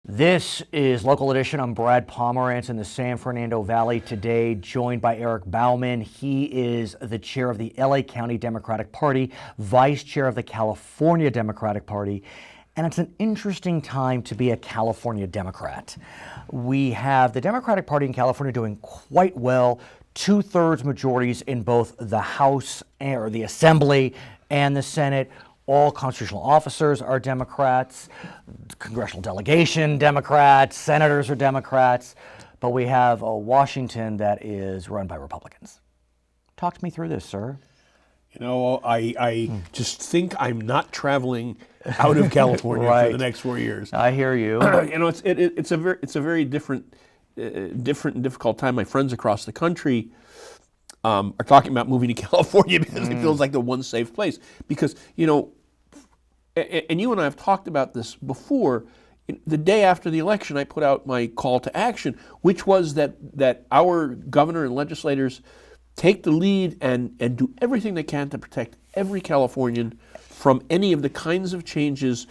This is Local Edition. I'm Brad Pomerance in the San Fernando Valley today, joined by Eric Bauman. He is the chair of the LA County Democratic Party, vice chair of the California Democratic Party, and it's an interesting time to be a California Democrat. We have the Democratic Party in California doing quite well, 2/3 majorities in both the House or the Assembly and the Senate. All constitutional officers are Democrats, congressional delegation Democrats, senators are Democrats, but we have a Washington that is run by Republicans. Talk to me through this, sir. You know, I just think I'm not traveling out of California Right. for the next 4 years. I hear you. You know, it's a very different and difficult time. My friends across the country are talking about moving to California because it feels like the one safe place. Because, you know, and you and I have talked about this before. The day after the election, I put out my call to action, which was that our governor and legislators take the lead and do everything they can to protect every Californian from any of the kinds of changes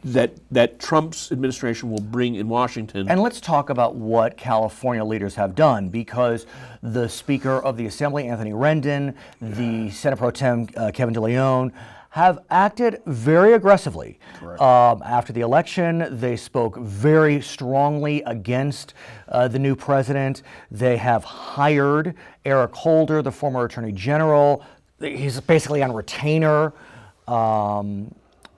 that Trump's administration will bring in Washington. And let's talk about what California leaders have done, because the Speaker of the Assembly, Anthony Rendon, the Senate Pro Tem, Kevin DeLeon, have acted very aggressively. After the election, they spoke very strongly against the new president. They have hired Eric Holder, the former Attorney General. He's basically on retainer.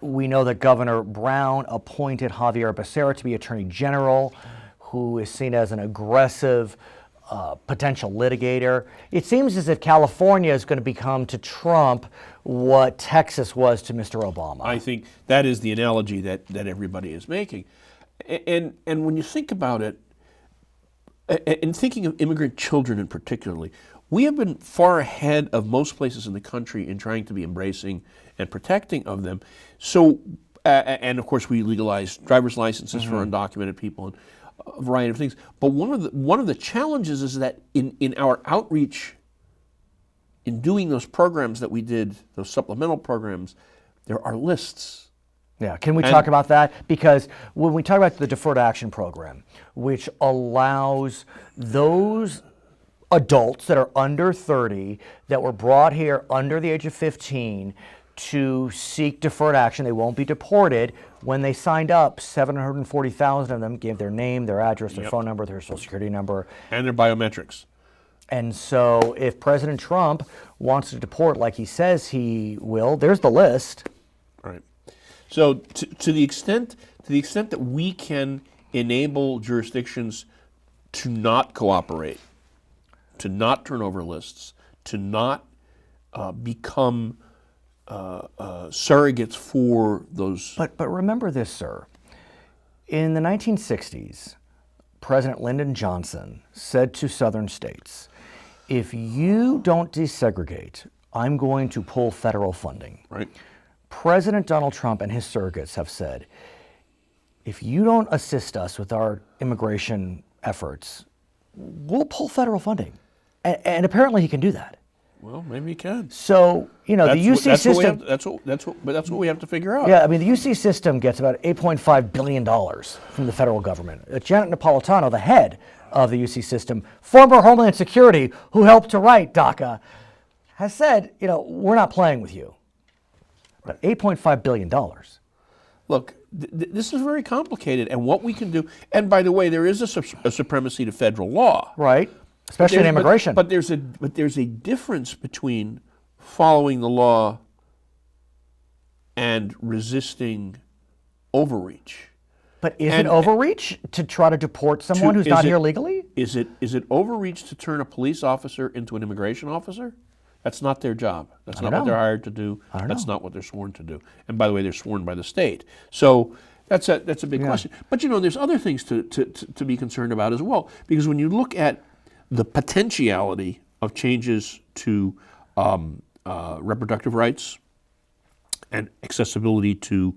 We know that Governor Brown appointed Javier Becerra to be Attorney General, who is seen as an aggressive potential litigator. It seems as if California is going to become to Trump what Texas was to Mr. Obama. I think that is the analogy that everybody is making. And when you think about it, and thinking of immigrant children in particularly, we have been far ahead of most places in the country in trying to be embracing and protecting of them. So, and of course, we legalized driver's licenses for undocumented people and a variety of things. But one of the challenges is that in our outreach, in doing those programs that we did, those supplemental programs, there are lists. Yeah, can we talk about that? Because when we talk about the Deferred Action Program, which allows those adults that are under 30 that were brought here under the age of 15 to seek deferred action, they won't be deported. When they signed up, 740,000 of them gave their name, their address, their phone number, their social security number. And their biometrics. And so if President Trump wants to deport like he says he will, there's the list. Right. So to the extent that we can enable jurisdictions to not cooperate, to not turn over lists, to not become surrogates for those. But remember this, sir. In the 1960s, President Lyndon Johnson said to southern states, if you don't desegregate, I'm going to pull federal funding. Right. President Donald Trump and his surrogates have said, if you don't assist us with our immigration efforts, we'll pull federal funding. And apparently he can do that. Well, maybe he can. So, you know, the UC system. That's what we have to figure out. Yeah, I mean, the UC system gets about $8.5 billion from the federal government. Janet Napolitano, the head of the UC system, former Homeland Security, who helped to write DACA, has said, you know, we're not playing with you. But $8.5 billion. Look, this is very complicated, and what we can do. And by the way, there is a supremacy to federal law. Right. Especially in immigration. But there's a difference between following the law and resisting overreach. But is it overreach to try to deport someone who's not here legally? Is it overreach to turn a police officer into an immigration officer? That's not their job. That's not what they're hired to do. That's not what they're sworn to do. And by the way, they're sworn by the state. So that's a big question. But you know, there's other things to be concerned about as well. Because when you look at the potentiality of changes to reproductive rights and accessibility to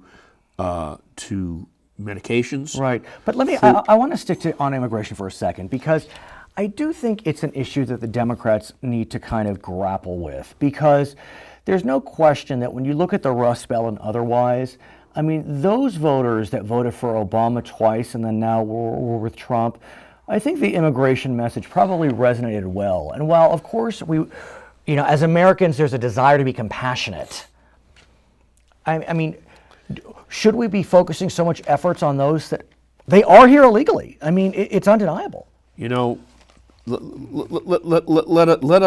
medications. Right. But let me, I want to stick on immigration for a second, because I do think it's an issue that the Democrats need to kind of grapple with, because there's no question that when you look at the Rust Belt and otherwise, I mean, those voters that voted for Obama twice and then now were with Trump, I think the immigration message probably resonated well. And while, of course, as Americans, there's a desire to be compassionate. I mean, should we be focusing so much efforts on those that they are here illegally? I mean, it's undeniable. You know, let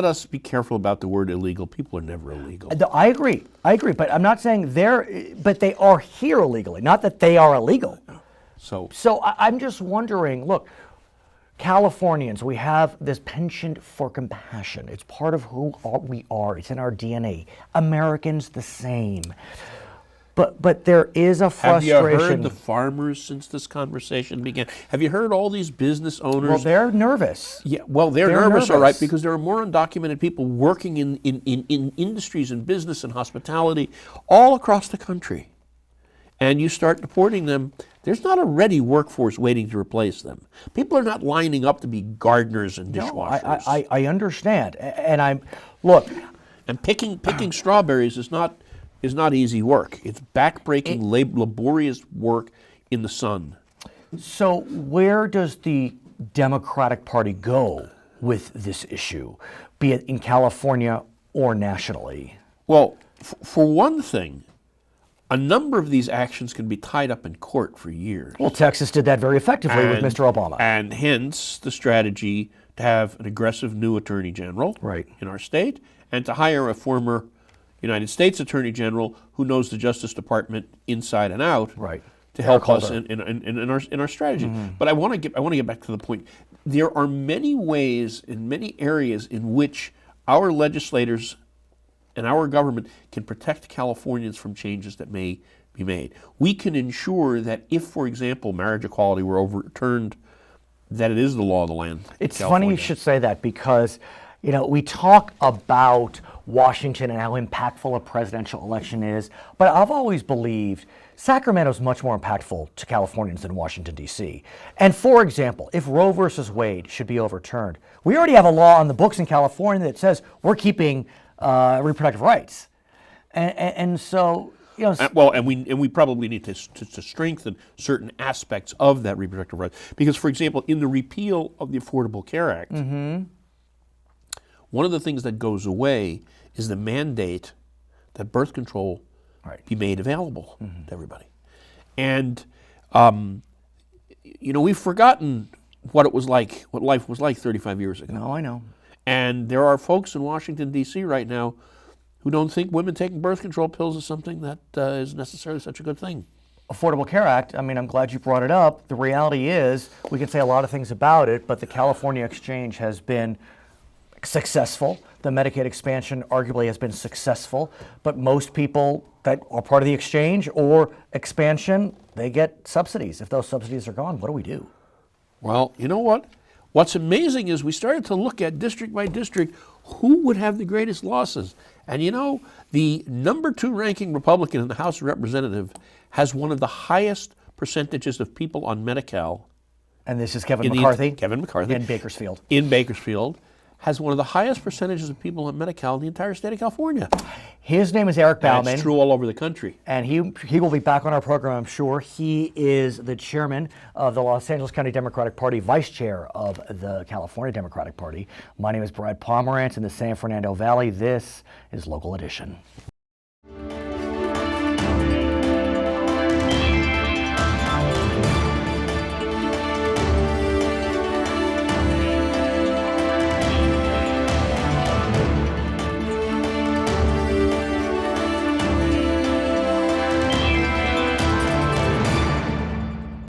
us be careful about the word illegal. People are never illegal. I agree, but I'm not saying but they are here illegally, not that they are illegal. So I'm just wondering, look, Californians, we have this penchant for compassion. It's part of who we are. It's in our DNA. Americans the same. But there is a frustration. Have you heard the farmers since this conversation began? Have you heard all these business owners? Well, they're nervous. Yeah, well, they're nervous, all right, because there are more undocumented people working in industries and business and hospitality all across the country. And you start deporting them, there's not a ready workforce waiting to replace them. People are not lining up to be gardeners and dishwashers. No, I understand. And And picking strawberries is not easy work. It's backbreaking, laborious work in the sun. So where does the Democratic Party go with this issue, be it in California or nationally? Well, for one thing, a number of these actions can be tied up in court for years. Well, Texas did that very effectively with Mr. Obama. And hence the strategy to have an aggressive new attorney general in our state and to hire a former United States Attorney General who knows the Justice Department inside and out to help us in our strategy. Mm-hmm. But I want to get back to the point. There are many ways in many areas in which our legislators and our government can protect Californians from changes that may be made. We can ensure that if, for example, marriage equality were overturned, that it is the law of the land. It's funny you should say that because, we talk about Washington and how impactful a presidential election is, but I've always believed Sacramento is much more impactful to Californians than Washington, D.C. And for example, if Roe versus Wade should be overturned, we already have a law on the books in California that says we're keeping reproductive rights. And so, and we probably need to strengthen certain aspects of that reproductive right. Because, for example, in the repeal of the Affordable Care Act, one of the things that goes away is the mandate that birth control be made available to everybody. And, we've forgotten what life was like 35 years ago. No, I know. And there are folks in Washington, D.C. right now who don't think women taking birth control pills is something that is necessarily such a good thing. Affordable Care Act, I'm glad you brought it up. The reality is we can say a lot of things about it, but the California exchange has been successful. The Medicaid expansion arguably has been successful, but most people that are part of the exchange or expansion, they get subsidies. If those subsidies are gone, what do we do? Well, you know what? What's amazing is we started to look at district by district who would have the greatest losses. And the number 2 ranking Republican in the House of Representatives has one of the highest percentages of people on Medi-Cal. And this is Kevin McCarthy? Kevin McCarthy. In Bakersfield. In Bakersfield. Has one of the highest percentages of people on Medi-Cal in the entire state of California. His name is Eric Bauman. That's true all over the country. And he will be back on our program, I'm sure. He is the chairman of the Los Angeles County Democratic Party, vice chair of the California Democratic Party. My name is Brad Pomerance in the San Fernando Valley. This is Local Edition.